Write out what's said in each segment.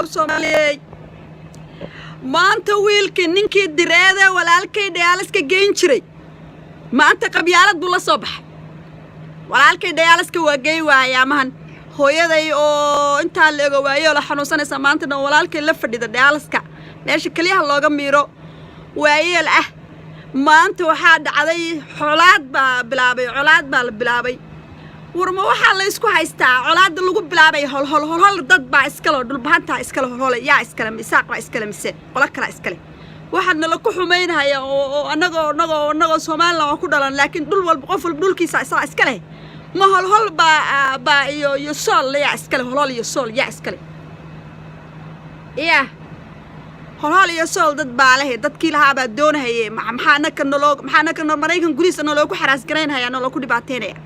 Soomaaliyeed maanta wiilkii ninkii direeda walaalkay dhayaaliska geyn jiray maanta qabyaalad buu la soo baxay walaalkay dhayaaliska waa geey waaya amahan hooyaday oo inta la eego waayo la xanuunsanaysa maanta walaalkay la fadhida dhayaaliska meesha kaliya looga miiro waayeel ah maanta waxaa dhacday xolaad baa la bilaabay warma waxa la isku haystaa colaada lagu bilaabay hol dad baa iskala dhulbaanta iskala hol yaa iskala misaaq baa iskala mise qola kala iskale waxaadna la ku xumeynaya oo anagoo Soomaaliland ku dhalan laakiin dhul walba qof walba dhulkiisa iskale ma hol baa iyo sool yaa iskale hol iyo sool yaa iskale hol iyo sool dad baa leh dadkii lahaa baa doonayay maxaana ka Mareykan guriisa loogu xaraas gareynaya loogu dhibaateynaya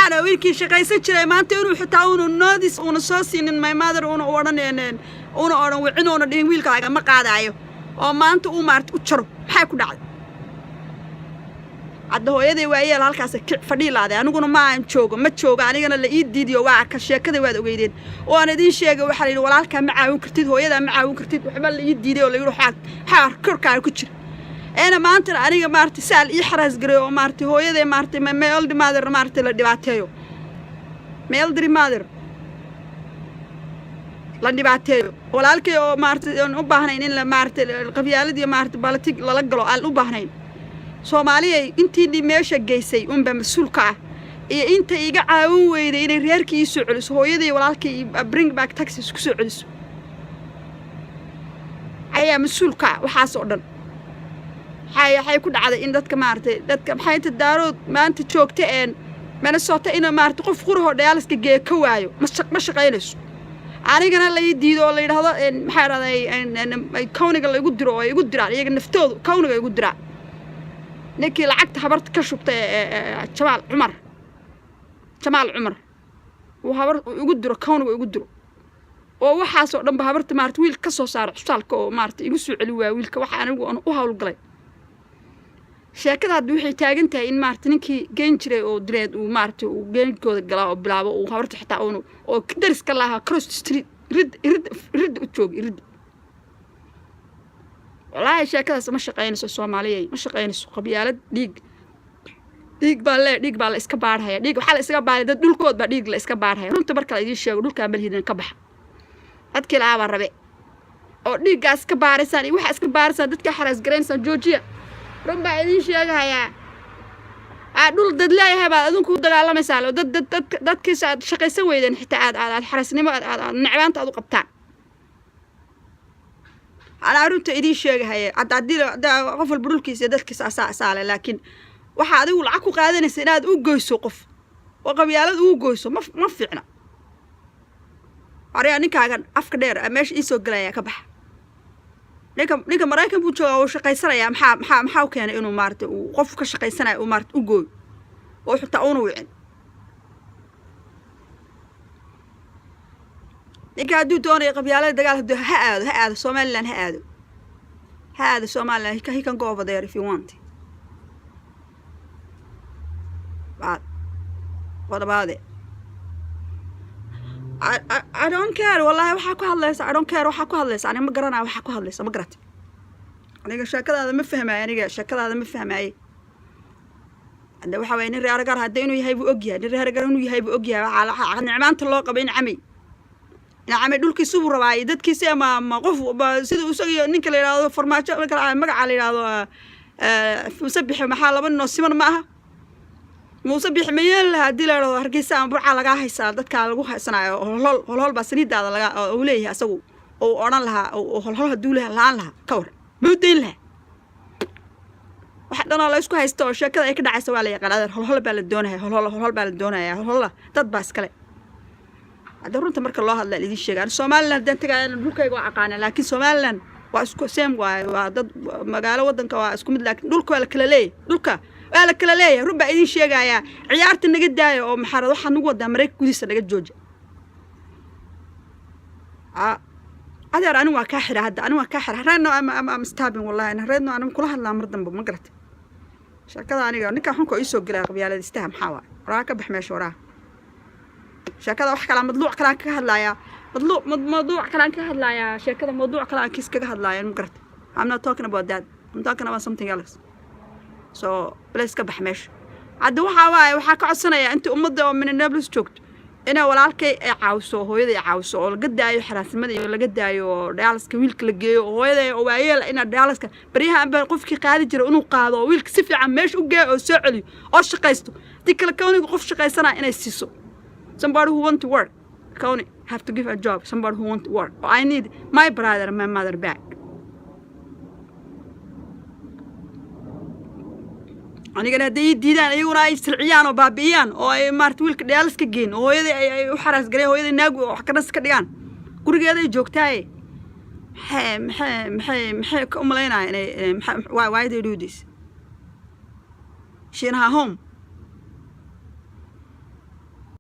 أنا ويلكي شقيسة شري ما أنت ونو حتى ونو ناديس ونو ساسين my mother ونو ورنا ونو وعنو ونو دين ويلك على ما قاعد عيو أو ما أنت ومارت وتشرب حيكو دعد عده هو يدي وعيال هالكاس فديل هذا أنا قلنا ما عم تشوق أنا قلنا اللي يدي وواع كشيء كذا واد وجدين وأنا دين شيء وحلي ولا كان معه وكرتيد هو يدا معه وكرتيد وحبل اللي يدي ولا يروح حار كركار كتشر أنا ما أنت أنا مارتي سال يحرز جريو مارتي هو يدي مارتي ما يلدي مادر مارتي لدبعتيو ما يلدي مادر لدبعتيو ولكن مارتي أباهنين إلا مارتي القبيلة دي مارتي بالتي للقلو على أباهنين Soomaaliya intii meesha geysay مسؤولك إيه أنت يجا عاون وين ريركي يسوع هويدي walaalkii bring back taxes ku soo celiso ayaa mas'uulka waxaas oo dhan waxay ku dhacday in dadka maxay tadaarood maanta joogta Minnesota in maartay qof quraho dhayaaliska geey ka waayo ma shaqeynayso anigana la diido oo la yiraahdo maxay raday kawniga la igu diro oo igu diraan iyaga naftoodu kawniga igu diraan ninkii lacagta habarta ka shubtay Jamaal Umar uu habar igu diro kawniga igu diro oo waxaas oo dhan ba habarta maartay wiil ka soo saar cusaalka oo maartay igu soo celi waa wiilka waxa anigu u hawl galay sheekada hadii waxay taagan tahay in maartay ninkii geen jiray oo direed uu maartay uu geenkooda galaa oo bilaabo uu habarta xitaa oo dariska laha cross street rid u joog rid والله شكلها ما شقينس الصومالية ما شقينس قبيلة ديق بالله إسكبار هيا ديق وحال إسكبار ده دول كود بديق لإسكبار هيا رنت بركة يدي الشيء دول كامل هيدن كبح هاد كل عام الربع أو ديق إسكبار ساني وح إسكبار سان دتك حرس جرينس جورجيا رنت بعدي الشيء هيا دول دللا يا هبا دول كود دللا مثلا دت كيس شقي سوي ده حتى على الحرس نما نعبان تأذو قبطان أنا أرنت إدي شيء هاي عددي قفل برولكيس يدك سالة لكن واحد يقول عكو قاعدين السناد وجويسو قف وقبيلات وجويسو ما فينا أرياني كأجن أفكار أمش إيسو جلايا كبح ليك مراكب بوجو وشقي سنة يا محاو كان إنه مارت وقف كشقي سنة ومارت وجوي وحتى أونو إنك دوني قبيلة دجال هذا Somaliland هذا Somaliland he can go over there if you want. But what about it? I don't care. والله وحكوا هالليس. I don't care وحكوا هالليس. أنا ما قرنا وحكوا هالليس. ما قرأت. أنا شكل هذا ما فهم يعني شكل هذا ما فهم أي. عند وحوين الرجال هدينه يهيبوا أجيا. الرجال إنه يهيبوا أجيا على نعمان طلاق بين عمي. نعم دولكي سوبر واي ددكي ما قف سيده اسغي نينka la yiraahdo farmaajo magaca la yiraahdo musabix maxaa laba noo siman ma aha musabix meel hadii la yiraahdo hargeysa aan burca laga haysaa dadka lagu haysanayo hol ba saniidada laga oo leeyahay asagu oo oran laha oo hol haduu laan laha ka war buudeyn laha waxa dhan la isku haysto sheekada ay ka dhacayso waa la yaqaan hol baa la doonayaa hol baa la doonayaa hol dad baa iskale هذا رنت مركل الله هذا اللي يشجع Somaliland ده تجا دولك يجوا عقانا لكن Somaliland واسكو سام وضد مقالة ودن كوا اسكو مثل لكن دولك ولا كلالية دولك ولا كلالية ربع يدي يشجع يا عيارة النجد ده أو محرر وح نقود أمريكا كوديس النجد جوجا هذا أنا وكاحر هذا أنا وكاحر هرنا أم مستابين والله أنا هرنا أنا كلها لا مرضن بمقرت شكله أنا نكحون كويسو قلا قبيلة استهم حوا راكب بحماش وراه شكله وح كلام مطلوع كلام كهلا موضوع كلام كهلا يا شيء كذا موضوع كلام كيس كهلا يا مقرت I'm not talking about that I'm talking about something else so بلاش كبح ماشي عاد waxaa ka codsanaya inta ummadda oo Minneapolis joogto ina walaalkay ay caawiso hooyaday caawiso oo laga daayo xaraasimada iyo laga daayo Dallaska wiilka la geeyo hooyaday oo waayeel ina Dallaska bariyaha aan qofkii qaadi jiro inuu qaado wiilka si fiican meesh u geeyo oo soo celiyo oo shaqaysto dikala kawniga qof shaqaysana inay siiso somebody who want to work kawni have to give a job somebody who want to work I need my brother and my mother back anigana haday diidaan ayaguna ay sirciyaan oo baabiyaan oo ay maartay wiilka Dallaska geen hooyaday ay u xaraas galeen hooyaday naagu wax ka dhas ka dhigaan gurigeeda ay joogtaay maxay ka umaleynaa inay why they do this she in her home